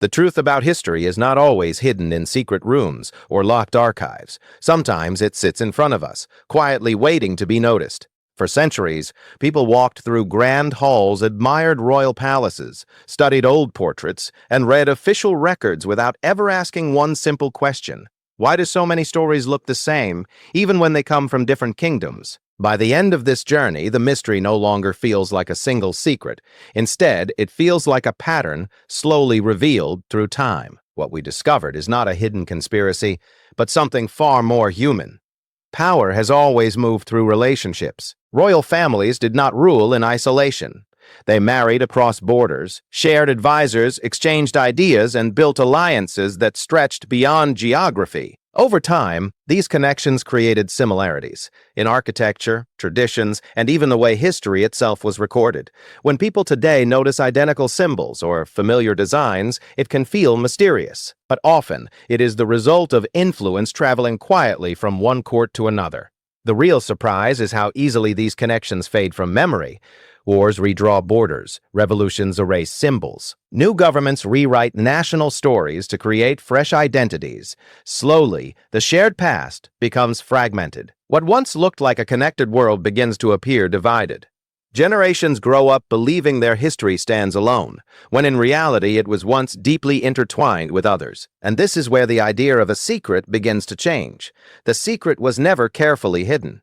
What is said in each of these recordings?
The truth about history is not always hidden in secret rooms or locked archives. Sometimes it sits in front of us, quietly waiting to be noticed. For centuries, people walked through grand halls, admired royal palaces, studied old portraits, and read official records without ever asking one simple question. Why do so many stories look the same, even when they come from different kingdoms? By the end of this journey, the mystery no longer feels like a single secret. Instead, it feels like a pattern slowly revealed through time. What we discovered is not a hidden conspiracy, but something far more human. Power has always moved through relationships. Royal families did not rule in isolation. They married across borders, shared advisors, exchanged ideas, and built alliances that stretched beyond geography. Over time, these connections created similarities in architecture, traditions, and even the way history itself was recorded. When people today notice identical symbols or familiar designs, it can feel mysterious. But often, it is the result of influence traveling quietly from one court to another. The real surprise is how easily these connections fade from memory. Wars redraw borders, revolutions erase symbols. New governments rewrite national stories to create fresh identities. Slowly, the shared past becomes fragmented. What once looked like a connected world begins to appear divided. Generations grow up believing their history stands alone, when in reality it was once deeply intertwined with others. And this is where the idea of a secret begins to change. The secret was never carefully hidden.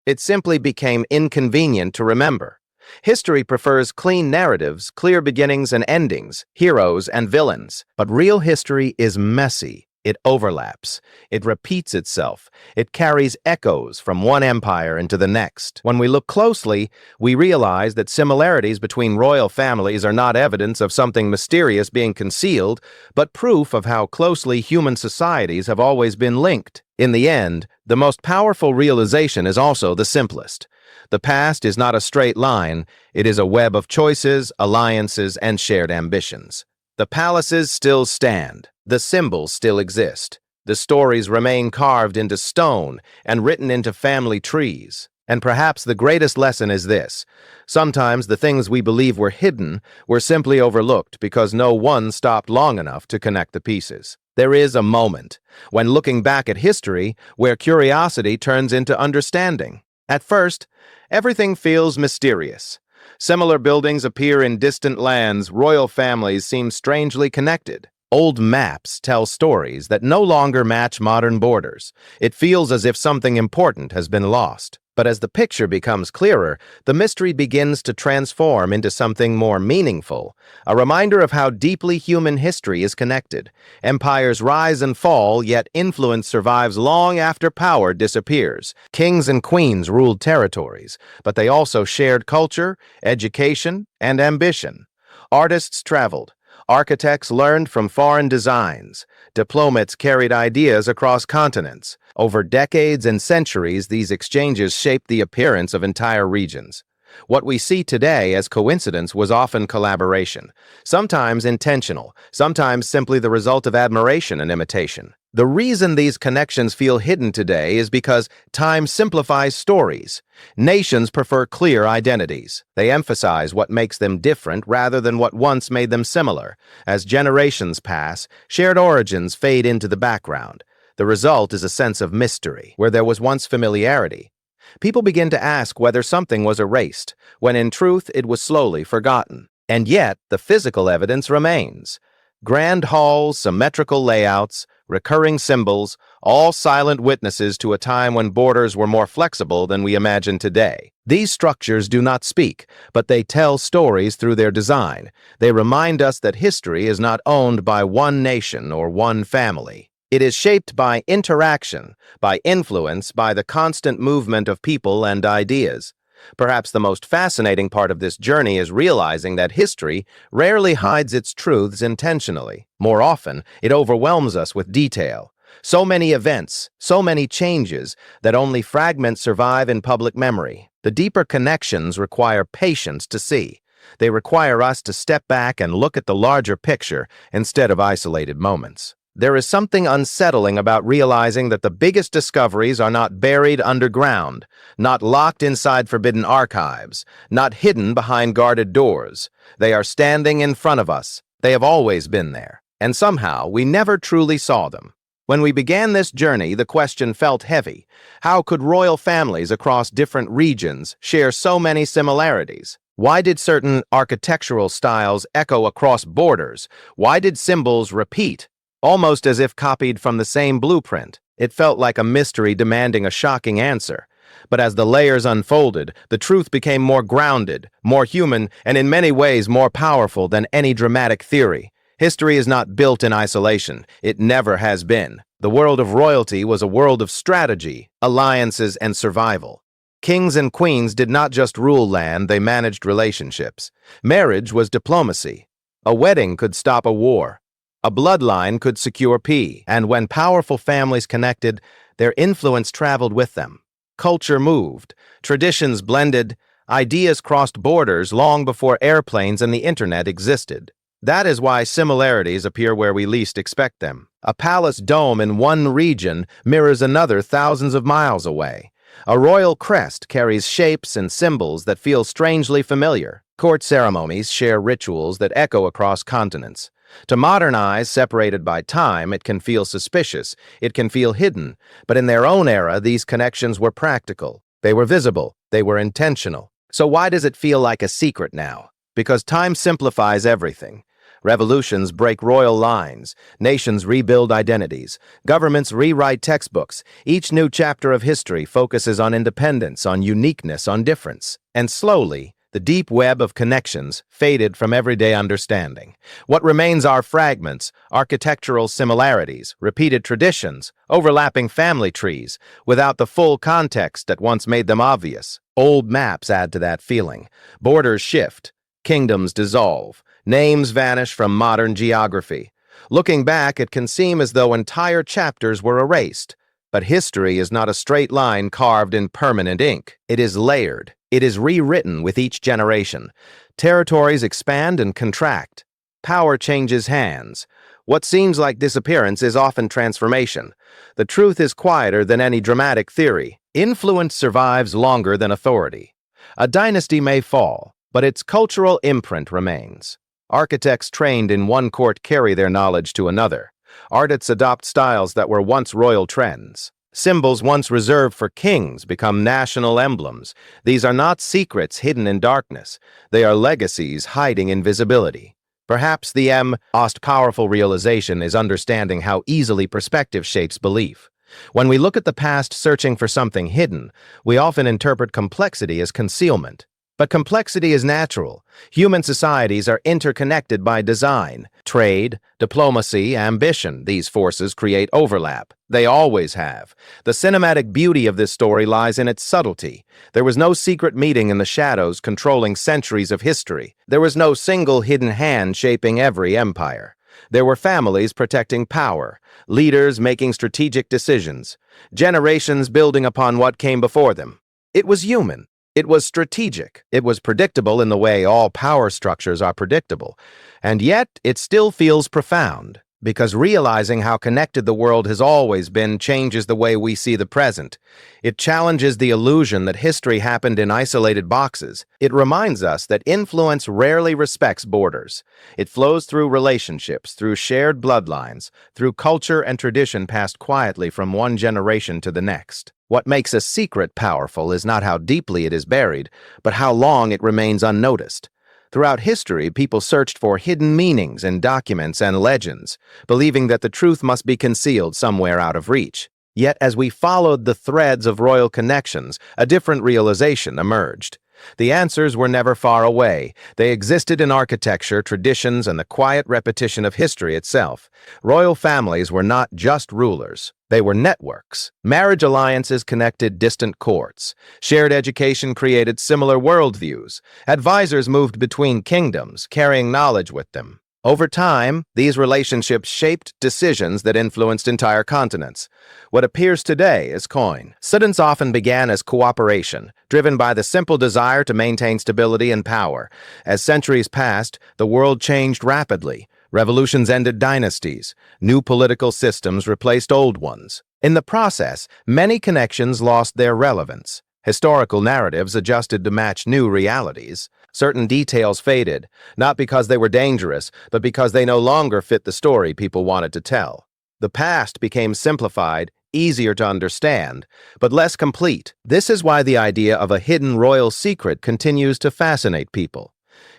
It simply became inconvenient to remember. History prefers clean narratives, clear beginnings and endings, heroes and villains. But real history is messy. It overlaps. It repeats itself. It carries echoes from one empire into the next. When we look closely, we realize that similarities between royal families are not evidence of something mysterious being concealed, but proof of how closely human societies have always been linked. In the end, the most powerful realization is also the simplest. The past is not a straight line, it is a web of choices, alliances, and shared ambitions. The palaces still stand, the symbols still exist, the stories remain carved into stone and written into family trees. And perhaps the greatest lesson is this: sometimes the things we believe were hidden were simply overlooked because no one stopped long enough to connect the pieces. There is a moment, when looking back at history, where curiosity turns into understanding. At first, everything feels mysterious. Similar buildings appear in distant lands, royal families seem strangely connected. Old maps tell stories that no longer match modern borders. It feels as if something important has been lost. But as the picture becomes clearer, the mystery begins to transform into something more meaningful, a reminder of how deeply human history is connected. Empires rise and fall, yet influence survives long after power disappears. Kings and queens ruled territories, but they also shared culture, education, and ambition. Artists traveled. Architects learned from foreign designs. Diplomats carried ideas across continents. Over decades and centuries, these exchanges shaped the appearance of entire regions. What we see today as coincidence was often collaboration, sometimes intentional, sometimes simply the result of admiration and imitation. The reason these connections feel hidden today is because time simplifies stories. Nations prefer clear identities. They emphasize what makes them different rather than what once made them similar. As generations pass, shared origins fade into the background. The result is a sense of mystery, where there was once familiarity. People begin to ask whether something was erased, when in truth it was slowly forgotten. And yet, the physical evidence remains. Grand halls, symmetrical layouts, recurring symbols, all silent witnesses to a time when borders were more flexible than we imagine today. These structures do not speak, but they tell stories through their design. They remind us that history is not owned by one nation or one family. It is shaped by interaction, by influence, by the constant movement of people and ideas. Perhaps the most fascinating part of this journey is realizing that history rarely hides its truths intentionally. More often, it overwhelms us with detail. So many events, so many changes, that only fragments survive in public memory. The deeper connections require patience to see. They require us to step back and look at the larger picture instead of isolated moments. There is something unsettling about realizing that the biggest discoveries are not buried underground, not locked inside forbidden archives, not hidden behind guarded doors. They are standing in front of us. They have always been there. and somehow we never truly saw them. When we began this journey, the question felt heavy. How could royal families across different regions share so many similarities? Why did certain architectural styles echo across borders? Why did symbols repeat, almost as if copied from the same blueprint? It felt like a mystery demanding a shocking answer. But as the layers unfolded, the truth became more grounded, more human, and in many ways more powerful than any dramatic theory. History is not built in isolation. It never has been. The world of royalty was a world of strategy, alliances, and survival. Kings and queens did not just rule land, they managed relationships. Marriage was diplomacy. A wedding could stop a war. A bloodline could secure peace. And when powerful families connected, their influence traveled with them. Culture moved. Traditions blended. Ideas crossed borders long before airplanes and the internet existed. That is why similarities appear where we least expect them. A palace dome in one region mirrors another thousands of miles away. A royal crest carries shapes and symbols that feel strangely familiar. Court ceremonies share rituals that echo across continents. To modern eyes separated by time, it can feel suspicious, it can feel hidden, but in their own era, these connections were practical. They were visible, they were intentional. So why does it feel like a secret now? Because time simplifies everything. Revolutions break royal lines, nations rebuild identities, governments rewrite textbooks. Each new chapter of history focuses on independence, on uniqueness, on difference. And slowly, the deep web of connections faded from everyday understanding. What remains are fragments, architectural similarities, repeated traditions, overlapping family trees, without the full context that once made them obvious. Old maps add to that feeling. Borders shift, kingdoms dissolve. Names vanish from modern geography. Looking back, it can seem as though entire chapters were erased. But history is not a straight line carved in permanent ink. It is layered. It is rewritten with each generation. Territories expand and contract. Power changes hands. What seems like disappearance is often transformation. The truth is quieter than any dramatic theory. Influence survives longer than authority. A dynasty may fall, but its cultural imprint remains. Architects trained in one court carry their knowledge to another. Artists adopt styles that were once royal trends. Symbols once reserved for kings become national emblems. These are not secrets hidden in darkness. They are legacies hiding in visibility. Perhaps the most powerful realization is understanding how easily perspective shapes belief. When we look at the past searching for something hidden, we often interpret complexity as concealment. But complexity is natural. Human societies are interconnected by design. Trade, diplomacy, ambition, these forces create overlap. They always have. The cinematic beauty of this story lies in its subtlety. There was no secret meeting in the shadows controlling centuries of history. There was no single hidden hand shaping every empire. There were families protecting power, leaders making strategic decisions, generations building upon what came before them. It was human. It was strategic. It was predictable in the way all power structures are predictable. And yet, it still feels profound, because realizing how connected the world has always been changes the way we see the present. It challenges the illusion that history happened in isolated boxes. It reminds us that influence rarely respects borders. It flows through relationships, through shared bloodlines, through culture and tradition passed quietly from one generation to the next. What makes a secret powerful is not how deeply it is buried, but how long it remains unnoticed. Throughout history, people searched for hidden meanings in documents and legends, believing that the truth must be concealed somewhere out of reach. Yet, as we followed the threads of royal connections, a different realization emerged. The answers were never far away. They existed in architecture, traditions, and the quiet repetition of history itself. Royal families were not just rulers. They were networks. Marriage alliances connected distant courts. Shared education created similar worldviews. Advisors moved between kingdoms, carrying knowledge with them. Over time, these relationships shaped decisions that influenced entire continents. What appears today as coincidence often began as cooperation, driven by the simple desire to maintain stability and power. As centuries passed, the world changed rapidly. Revolutions ended dynasties. New political systems replaced old ones. In the process, many connections lost their relevance. Historical narratives adjusted to match new realities. Certain details faded, not because they were dangerous, but because they no longer fit the story people wanted to tell. The past became simplified, easier to understand, but less complete. This is why the idea of a hidden royal secret continues to fascinate people.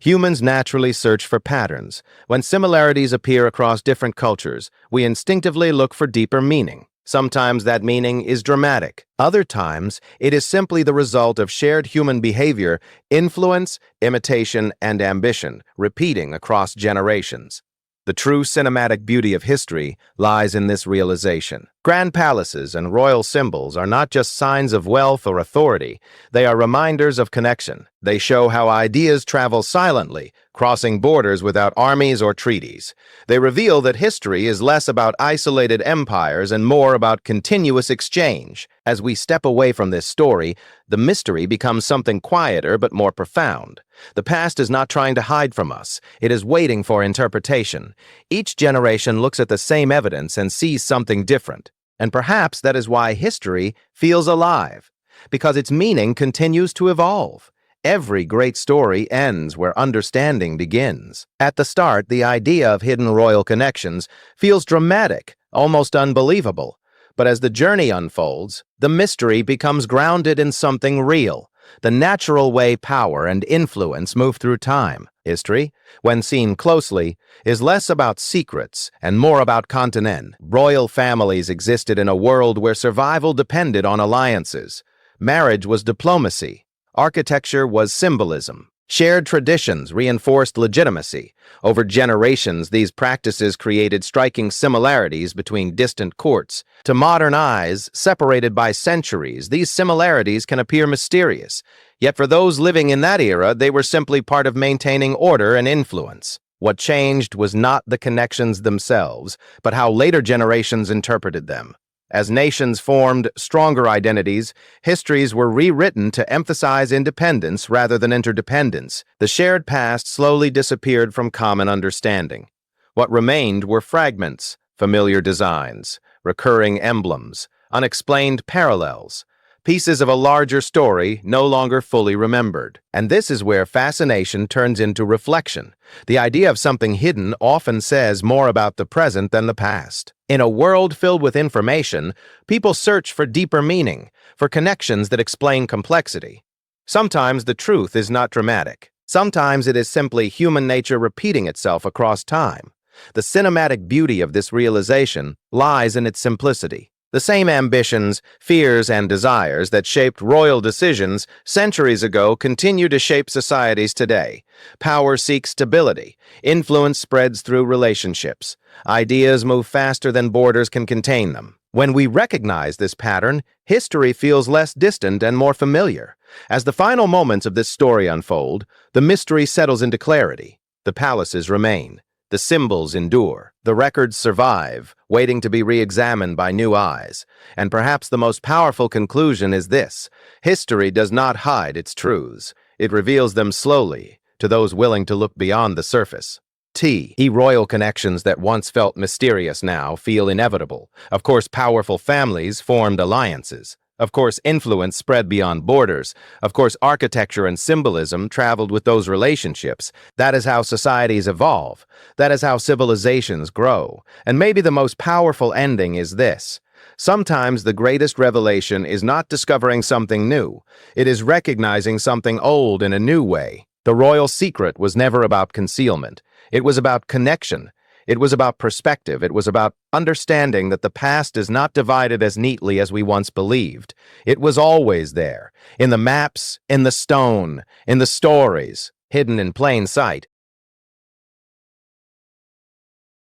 Humans naturally search for patterns. When similarities appear across different cultures, we instinctively look for deeper meaning. Sometimes that meaning is dramatic. Other times, it is simply the result of shared human behavior, influence, imitation, and ambition, repeating across generations. The true cinematic beauty of history lies in this realization. Grand palaces and royal symbols are not just signs of wealth or authority, they are reminders of connection. They show how ideas travel silently, crossing borders without armies or treaties. They reveal that history is less about isolated empires and more about continuous exchange. As we step away from this story, the mystery becomes something quieter but more profound. The past is not trying to hide from us. It is waiting for interpretation. Each generation looks at the same evidence and sees something different. And perhaps that is why history feels alive, because its meaning continues to evolve. Every great story ends where understanding begins. At the start, the idea of hidden royal connections feels dramatic, almost unbelievable. But as the journey unfolds, the mystery becomes grounded in something real, the natural way power and influence move through time. History, when seen closely, is less about secrets and more about continent. Royal families existed in a world where survival depended on alliances. Marriage was diplomacy. Architecture was symbolism. Shared traditions reinforced legitimacy. Over generations, these practices created striking similarities between distant courts. To modern eyes, separated by centuries, these similarities can appear mysterious. Yet for those living in that era, they were simply part of maintaining order and influence. What changed was not the connections themselves, but how later generations interpreted them. As nations formed stronger identities, histories were rewritten to emphasize independence rather than interdependence. The shared past slowly disappeared from common understanding. What remained were fragments, familiar designs, recurring emblems, unexplained parallels, pieces of a larger story no longer fully remembered. And this is where fascination turns into reflection. The idea of something hidden often says more about the present than the past. In a world filled with information, people search for deeper meaning, for connections that explain complexity. Sometimes the truth is not dramatic. Sometimes it is simply human nature repeating itself across time. The cinematic beauty of this realization lies in its simplicity. The same ambitions, fears, and desires that shaped royal decisions centuries ago continue to shape societies today. Power seeks stability. Influence spreads through relationships. Ideas move faster than borders can contain them. When we recognize this pattern, history feels less distant and more familiar. As the final moments of this story unfold, the mystery settles into clarity. The palaces remain. The symbols endure. The records survive, waiting to be re-examined by new eyes. And perhaps the most powerful conclusion is this: history does not hide its truths. It reveals them slowly to those willing to look beyond the surface. Royal connections that once felt mysterious now feel inevitable. Of course, powerful families formed alliances. Of course, influence spread beyond borders. Of course, architecture and symbolism traveled with those relationships. That is how societies evolve. That is how civilizations grow. And maybe the most powerful ending is this: sometimes the greatest revelation is not discovering something new. It is recognizing something old in a new way. The royal secret was never about concealment. It was about connection. It was about perspective. It was about understanding that the past is not divided as neatly as we once believed. It was always there, in the maps, in the stone, in the stories, hidden in plain sight.